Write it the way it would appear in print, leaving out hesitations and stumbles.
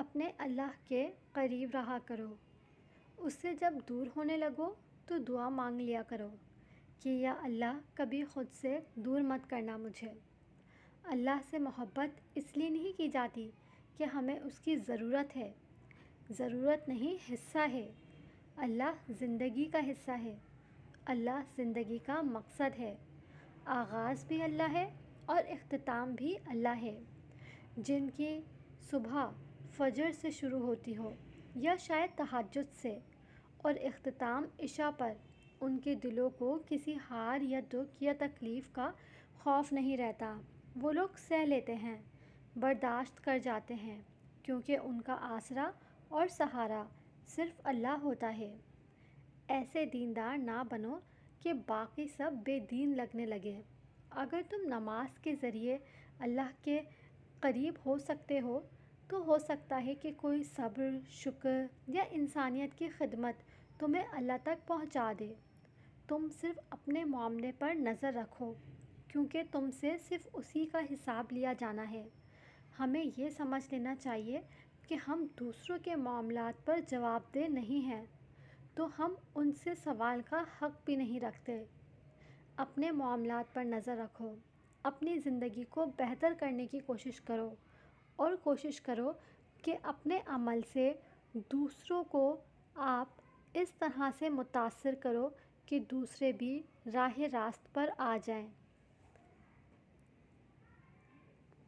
اپنے اللہ کے قریب رہا کرو، اس سے جب دور ہونے لگو تو دعا مانگ لیا کرو کہ یا اللہ کبھی خود سے دور مت کرنا مجھے۔ اللہ سے محبت اس لیے نہیں کی جاتی کہ ہمیں اس کی ضرورت ہے، ضرورت نہیں حصہ ہے۔ اللہ زندگی کا حصہ ہے، اللہ زندگی کا مقصد ہے، آغاز بھی اللہ ہے اور اختتام بھی اللہ ہے۔ جن کی صبح فجر سے شروع ہوتی ہو یا شاید تہجد سے اور اختتام عشاء پر، ان کے دلوں کو کسی ہار یا دکھ یا تکلیف کا خوف نہیں رہتا۔ وہ لوگ سہ لیتے ہیں، برداشت کر جاتے ہیں، کیونکہ ان کا آسرا اور سہارا صرف اللہ ہوتا ہے۔ ایسے دیندار نہ بنو کہ باقی سب بے دین لگنے لگے۔ اگر تم نماز کے ذریعے اللہ کے قریب ہو سکتے ہو تو ہو سکتا ہے کہ کوئی صبر، شکر یا انسانیت کی خدمت تمہیں اللہ تک پہنچا دے۔ تم صرف اپنے معاملے پر نظر رکھو، کیونکہ تم سے صرف اسی کا حساب لیا جانا ہے۔ ہمیں یہ سمجھ لینا چاہیے کہ ہم دوسروں کے معاملات پر جواب دہ نہیں ہیں، تو ہم ان سے سوال کا حق بھی نہیں رکھتے۔ اپنے معاملات پر نظر رکھو، اپنی زندگی کو بہتر کرنے کی کوشش کرو اور کوشش کرو کہ اپنے عمل سے دوسروں کو آپ اس طرح سے متاثر کرو کہ دوسرے بھی راہ راست پر آ جائیں۔